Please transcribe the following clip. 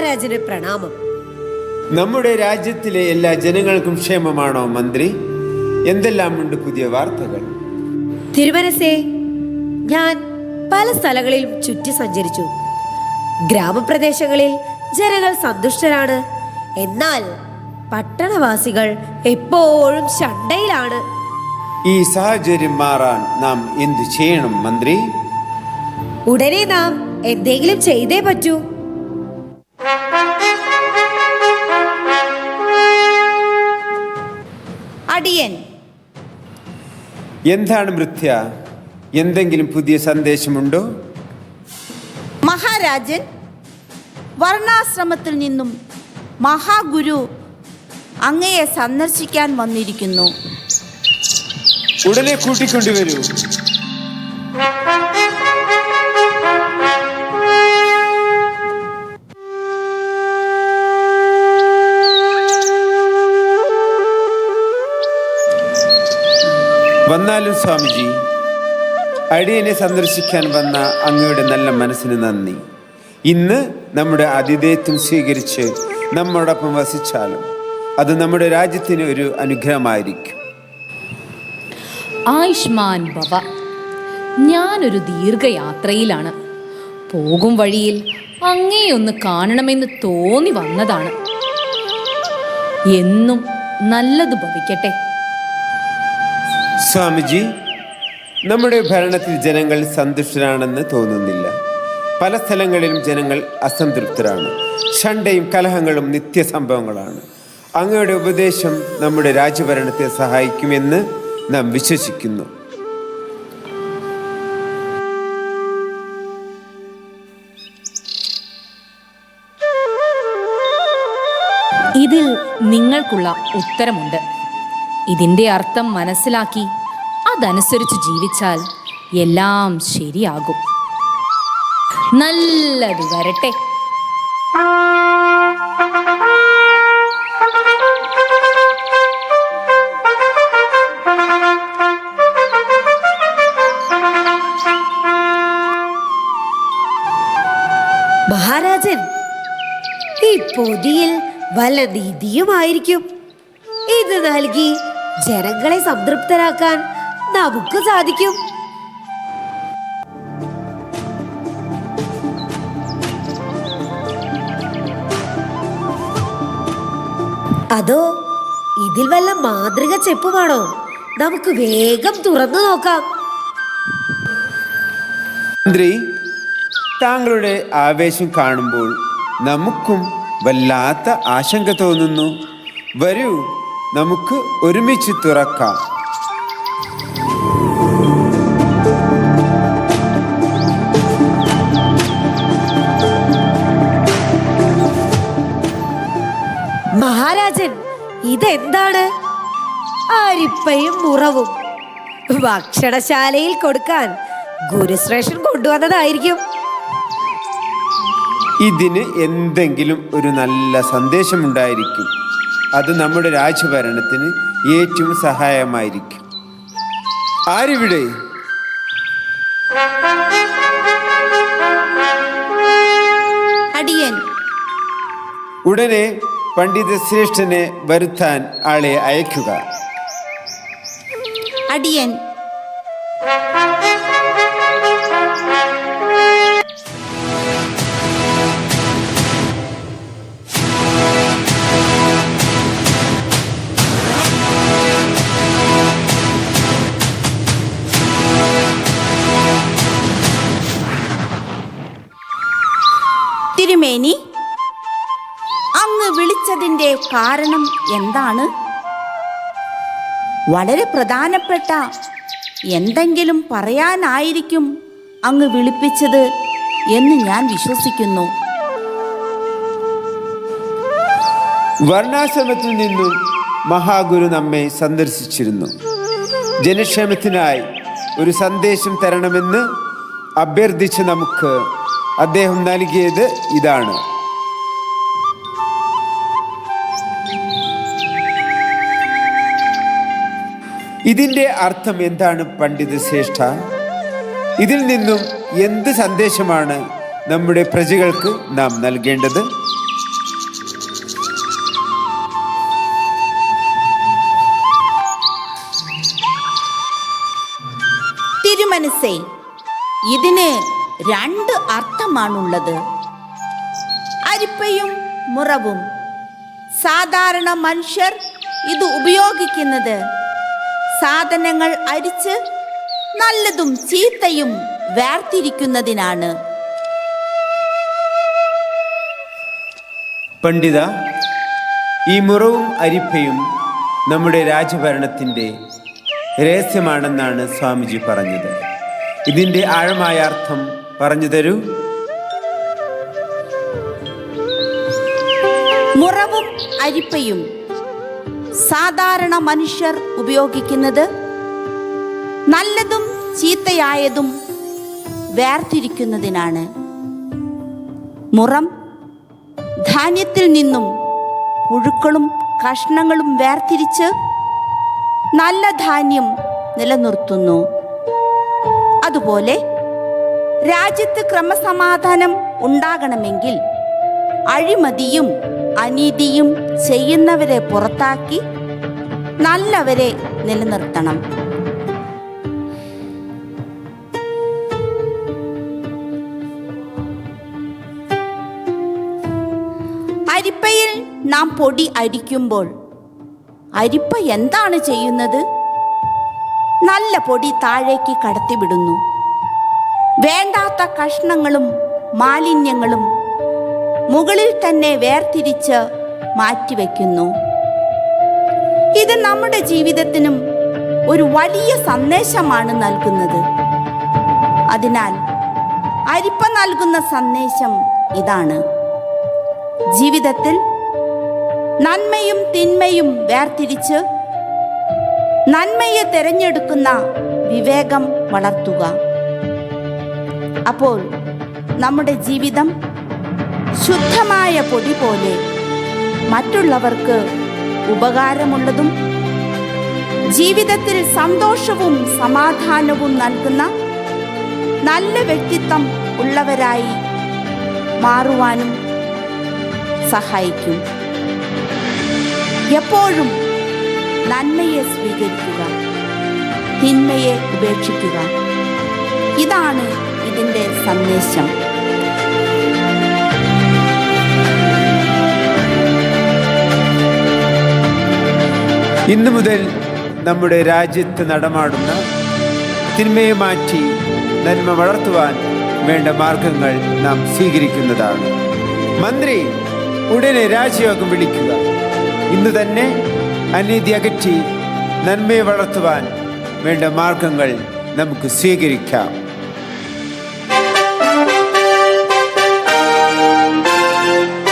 മഹാരാജന് പ്രണാമം. നമ്മുടെ രാജ്യത്തിലെ എല്ലാ ജനങ്ങൾക്കും ക്ഷേമമാണോ മന്ത്രി? എന്തെല്ലാമുണ്ട് പുതിയ വാർത്തകൾ? തിരുമനസേ, ഞാൻ പല സ്ഥലങ്ങളിലും ചുറ്റി സഞ്ചരിച്ചു. ഗ്രാമപ്രദേശങ്ങളിൽ ജനങ്ങൾ സന്തുഷ്ടരാണ്. എന്നാൽ പട്ടണവാസികൾ എപ്പോഴും ശണ്ടയിലാണ്. ഈ സാഹചര്യം മാറാൻ നാം എന്തു ചെയ്യണം മന്ത്രി? ഉടനെ നാം എന്തെങ്കിലും ചെയ്തേ പറ്റൂ. അടിയൻ. എന്താണ് മൃത്യ? എന്തെങ്കിലും പുതിയ സന്ദേശമുണ്ടോ? മഹാരാജൻ, വർണ്ണാശ്രമത്തിൽ നിന്നും മഹാഗുരു അങ്ങയെ സന്ദർശിക്കാൻ വന്നിരിക്കുന്നു. ഉടനെ കൂട്ടിക്കൊണ്ടുവരൂ. വന്നാലും സ്വാമിജി, അടിയനെ സന്ദർശിക്കാൻ വന്ന അങ്ങയുടെ നല്ല മനസ്സിന് നന്ദി. ഇന്ന് നമ്മുടെ അതിഥേയത്വം സ്വീകരിച്ച് നമ്മോടൊപ്പം വസിച്ചാലും അത് നമ്മുടെ രാജ്യത്തിന് ഒരു അനുഗ്രഹമായിരിക്കും. ആയുഷ്മാൻ ഭവ. ഞാനൊരു ദീർഘയാത്രയിലാണ്. പോകും വഴിയിൽ അങ്ങേയൊന്ന് കാണണമെന്ന് തോന്നി വന്നതാണ്. എന്നും നല്ലത് ഭവിക്കട്ടെ. സ്വാമിജി, നമ്മുടെ ഭരണത്തിൽ ജനങ്ങൾ സന്തുഷ്ടരാണെന്ന് തോന്നുന്നില്ല. പല സ്ഥലങ്ങളിലും ജനങ്ങൾ അസംതൃപ്തരാണ്. ശണ്ടയും കലഹങ്ങളും നിത്യസംഭവങ്ങളാണ്. അങ്ങയുടെ ഉപദേശം നമ്മുടെ രാജ്യഭരണത്തെ സഹായിക്കുമെന്ന് നാം വിശ്വസിക്കുന്നു. ഇതിൽ നിങ്ങൾക്കുള്ള ഉത്തരമുണ്ട്. ഇതിൻ്റെ അർത്ഥം മനസ്സിലാക്കി അതനുസരിച്ച് ജീവിച്ചാൽ എല്ലാം ശരിയാകും. നല്ലത് വരട്ടെ. മഹാരാജൻ, ഈ പൊതിയിൽ വല്ല നിധിയുമായിരിക്കും. ഇത് നൽകി ജനങ്ങളെ സംതൃപ്തരാക്കാൻ നമുക്ക് സാധിക്കും. അതോ ഇതിൽ വല്ല മാന്ത്രിക ചെപ്പുമാണോ? നമുക്ക് വേഗം തുറന്നു നോക്കാം. മന്ത്രി, താങ്കളുടെ ആവേശം കാണുമ്പോൾ നമുക്കും വല്ലാത്ത ആശങ്ക തോന്നുന്നു. വരൂ, നമുക്ക് ഒരുമിച്ച് തുറക്കാം. മഹാരാജൻ, ഇതെന്താണ്? അരിപ്പയും മുറവും ഭക്ഷണശാലയിൽ കൊടുക്കാൻ ഗുരുശ്രേഷ്ഠൻ കൊണ്ടുവന്നതായിരിക്കും. ഇതിന് എന്തെങ്കിലും ഒരു നല്ല സന്ദേശമുണ്ടായിരിക്കും. അത് നമ്മുടെ രാജ്യഭരണത്തിന് ഏറ്റവും സഹായമായിരിക്കും. ആരിവിടെ? അടിയൻ. ഉടനെ പണ്ഡിത ശ്രേഷ്ഠനെ വരുത്താൻ ആളെ അയക്കുക. അടിയൻ. തിരുമേനി, അങ്ങ് വിളിച്ചതിൻ്റെ കാരണം എന്താണ്? വളരെ പ്രധാനപ്പെട്ട എന്തെങ്കിലും പറയാനായിരിക്കും അങ്ങ് വിളിപ്പിച്ചത് എന്ന് ഞാൻ വിശ്വസിക്കുന്നു. വർണ്ണാശ്രമത്തിൽ നിന്നും മഹാഗുരു നമ്മെ സന്ദർശിച്ചിരുന്നു. ജനക്ഷേമത്തിനായി ഒരു സന്ദേശം തരണമെന്ന് അഭ്യർത്ഥിച്ച് നമുക്ക് അദ്ദേഹം നൽകിയത് ഇതാണ്. ഇതിൻ്റെ അർത്ഥം എന്താണ് പണ്ഡിത ശ്രേഷ്ഠ? ഇതിൽ നിന്നും എന്ത് സന്ദേശമാണ് നമ്മുടെ പ്രജകൾക്ക് നാം നൽകേണ്ടത്? കന്നിമനസ്സേ, ഇതിന് രണ്ട് അർത്ഥമാണുള്ളത്. അരിപ്പയും മുറവും. സാധാരണ മനുഷ്യർ ഇത് ഉപയോഗിക്കുന്നത് സാധനങ്ങൾ അരിച്ച് നല്ലതും ചീത്തയും വേർതിരിക്കുന്നതിനാണ്. പണ്ഡിത, ഈ മുറവും അരിപ്പയും നമ്മുടെ രാജഭരണത്തിൻ്റെ രഹസ്യമാണെന്നാണ് സ്വാമിജി പറഞ്ഞത്. ഇതിൻ്റെ ആഴമായ അർത്ഥം പറഞ്ഞു തരൂ. മുറവും അരിപ്പയും സാധാരണ മനുഷ്യർ ഉപയോഗിക്കുന്നത് നല്ലതും ചീത്തയായതും വേർതിരിക്കുന്നതിനാണ്. മുറം ധാന്യത്തിൽ നിന്നും പുഴുക്കളും കഷ്ണങ്ങളും വേർതിരിച്ച് നല്ല ധാന്യം നിലനിർത്തുന്നു. അതുപോലെ രാജ്യത്ത് ക്രമസമാധാനം ഉണ്ടാകണമെങ്കിൽ അഴിമതിയും അനീതിയും ചെയ്യുന്നവരെ പുറത്താക്കി നല്ലവരെ നിലനിർത്തണം. അരിപ്പയിൽ നാം പൊടി അരിക്കുമ്പോൾ അരിപ്പ എന്താണ് ചെയ്യുന്നത്? നല്ല പൊടി താഴേക്ക് കടത്തിവിടുന്നു. വേണ്ടാത്ത കഷ്ണങ്ങളും മാലിന്യങ്ങളും മുകളിൽ തന്നെ വേർതിരിച്ച് മാറ്റിവെക്കുന്നു. ഇത് നമ്മുടെ ജീവിതത്തിനും ഒരു വലിയ സന്ദേശമാണ് നൽകുന്നത്. അതിനാൽ അരിപ്പ നൽകുന്ന സന്ദേശം ഇതാണ്: ജീവിതത്തിൽ നന്മയും തിന്മയും വേർതിരിച്ച് നന്മയെ തിരഞ്ഞെടുക്കുന്ന വിവേകം വളർത്തുക. അപ്പോൾ നമ്മുടെ ജീവിതം ശുദ്ധമായ പൊടി പോലെ മറ്റുള്ളവർക്ക് ഉപകാരമുള്ളതും ജീവിതത്തിൽ സന്തോഷവും സമാധാനവും നൽകുന്ന നല്ല വ്യക്തിത്വം ഉള്ളവരായി മാറുവാനും സഹായിക്കും. എപ്പോഴും നന്മയെ സ്വീകരിക്കുക, തിന്മയെ ഉപേക്ഷിക്കുക. ഇതാണ് ഇതിൻ്റെ സന്ദേശം. ഇന്നു മുതൽ നമ്മുടെ രാജ്യത്ത് നടമാടുന്ന തിന്മയെ മാറ്റി നന്മ വളർത്തുവാൻ വേണ്ട മാർഗങ്ങൾ നാം സ്വീകരിക്കുന്നതാണ്. മന്ത്രി, ഉടനെ രാജയോഗം വിളിക്കുക. ഇന്ന് തന്നെ അനീതി അകറ്റി നന്മയെ വളർത്തുവാൻ വേണ്ട മാർഗങ്ങൾ നമുക്ക് സ്വീകരിക്കാം.